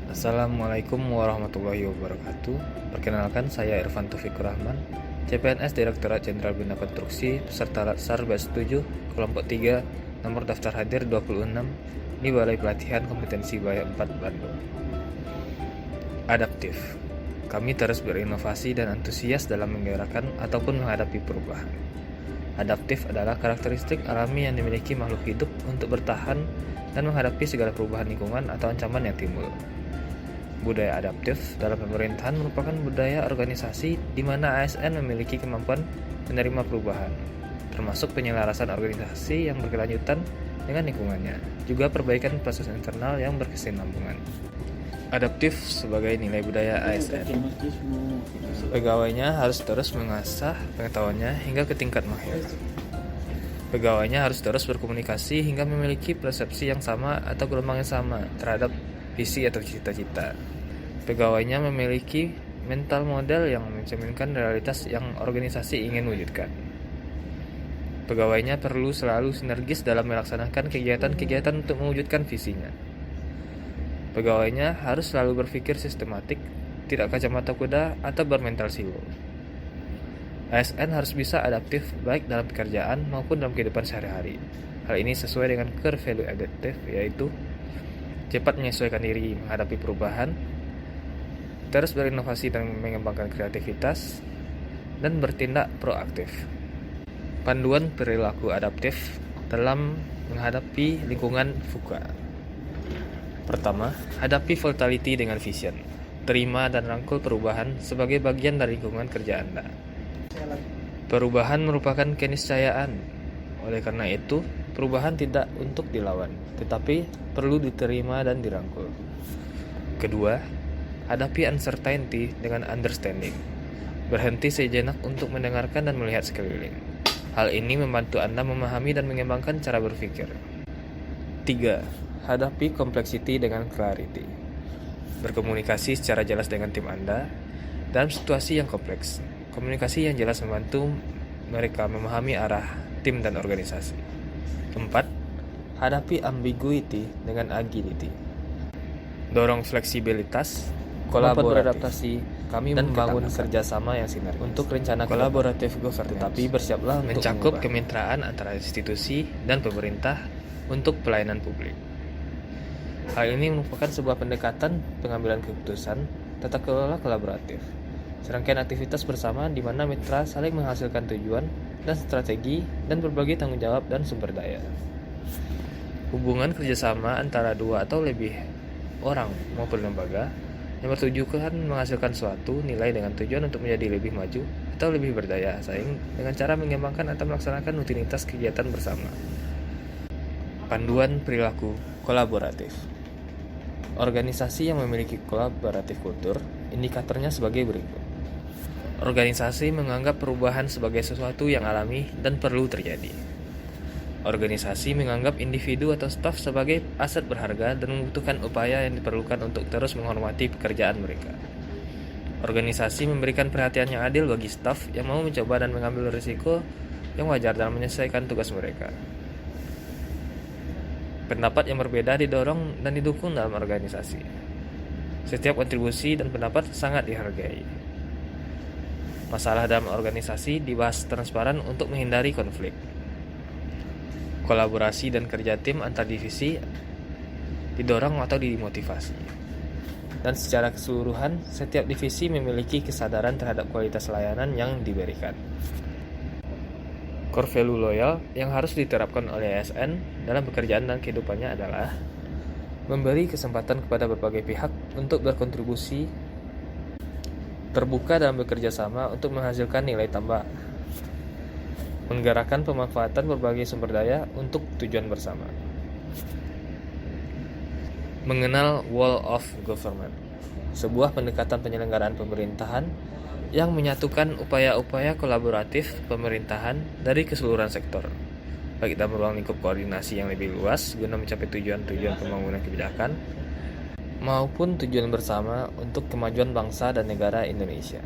Assalamualaikum warahmatullahi wabarakatuh. Perkenalkan, saya Irfan Taufikur Rahman, CPNS Direktorat Jenderal Bina Konstruksi, peserta Latsar batch 7, kelompok 3, nomor daftar hadir 26, di Balai Pelatihan Kompetensi Baya 4 Bandung. Adaptif. Kami terus berinovasi dan antusias dalam menggerakkan ataupun menghadapi perubahan. Adaptif adalah karakteristik alami yang dimiliki makhluk hidup untuk bertahan dan menghadapi segala perubahan lingkungan atau ancaman yang timbul. Budaya adaptif dalam pemerintahan merupakan budaya organisasi di mana ASN memiliki kemampuan menerima perubahan, termasuk penyelarasan organisasi yang berkelanjutan dengan lingkungannya, juga perbaikan proses internal yang berkesinambungan. Adaptif sebagai nilai budaya ASN. Pegawainya harus terus mengasah pengetahuannya hingga ke tingkat mahir. Pegawainya harus terus berkomunikasi hingga memiliki persepsi yang sama atau gelombang yang sama terhadap visi atau cita-cita. Pegawainya memiliki mental model yang mencerminkan realitas yang organisasi ingin wujudkan. Pegawainya perlu selalu sinergis dalam melaksanakan kegiatan-kegiatan untuk mewujudkan visinya. Pegawainya harus selalu berpikir sistematik, tidak kacamata kuda atau bermental silo. ASN harus bisa adaptif baik dalam pekerjaan maupun dalam kehidupan sehari-hari. Hal ini sesuai dengan core value adaptif, yaitu cepat menyesuaikan diri menghadapi perubahan, terus berinovasi dan mengembangkan kreativitas, dan bertindak proaktif. Panduan perilaku adaptif dalam menghadapi lingkungan VUCA. Pertama, hadapi volatility dengan vision. Terima dan rangkul perubahan sebagai bagian dari lingkungan kerja Anda. Perubahan merupakan keniscayaan. Oleh karena itu, perubahan tidak untuk dilawan, tetapi perlu diterima dan dirangkul. Kedua, hadapi uncertainty dengan understanding. Berhenti sejenak untuk mendengarkan dan melihat sekeliling. Hal ini membantu Anda memahami dan mengembangkan cara berpikir. 3. Hadapi complexity dengan clarity. Berkomunikasi secara jelas dengan tim Anda dalam situasi yang kompleks. Komunikasi yang jelas membantu mereka memahami arah tim dan organisasi. 4. Hadapi ambiguity dengan agility. Dorong fleksibilitas, beradaptasi, kami dan membangun kerjasama yang sinergis untuk rencana kolaboratif governance. Tetapi bersiaplah untuk mencakup kemitraan antara institusi dan pemerintah untuk pelayanan publik. Hal ini merupakan sebuah pendekatan pengambilan keputusan tata kelola kolaboratif. Serangkaian aktivitas bersama di mana mitra saling menghasilkan tujuan dan strategi dan berbagi tanggung jawab dan sumber daya. Hubungan kerjasama antara dua atau lebih orang maupun lembaga yang bertujuan menghasilkan suatu nilai dengan tujuan untuk menjadi lebih maju atau lebih berdaya saing dengan cara mengembangkan atau melaksanakan rutinitas kegiatan bersama. Panduan perilaku kolaboratif. Organisasi yang memiliki kolaboratif kultur, indikatornya sebagai berikut. Organisasi menganggap perubahan sebagai sesuatu yang alami dan perlu terjadi. Organisasi menganggap individu atau staf sebagai aset berharga dan membutuhkan upaya yang diperlukan untuk terus menghormati pekerjaan mereka. Organisasi memberikan perhatian yang adil bagi staf yang mau mencoba dan mengambil risiko yang wajar dalam menyelesaikan tugas mereka. Pendapat yang berbeda didorong dan didukung dalam organisasi. Setiap kontribusi dan pendapat sangat dihargai. Masalah dalam organisasi dibahas transparan untuk menghindari konflik. Kolaborasi dan kerja tim antar divisi didorong atau dimotivasi. Dan secara keseluruhan, setiap divisi memiliki kesadaran terhadap kualitas layanan yang diberikan. Core value loyal yang harus diterapkan oleh ASN dalam pekerjaan dan kehidupannya adalah memberi kesempatan kepada berbagai pihak untuk berkontribusi, terbuka dalam bekerja sama untuk menghasilkan nilai tambah, menggerakkan pemanfaatan berbagai sumber daya untuk tujuan bersama. Mengenal wall of government, sebuah pendekatan penyelenggaraan pemerintahan yang menyatukan upaya-upaya kolaboratif pemerintahan dari keseluruhan sektor, baik dalam ruang lingkup koordinasi yang lebih luas guna mencapai tujuan-tujuan pembangunan kebijakan maupun tujuan bersama untuk kemajuan bangsa dan negara Indonesia.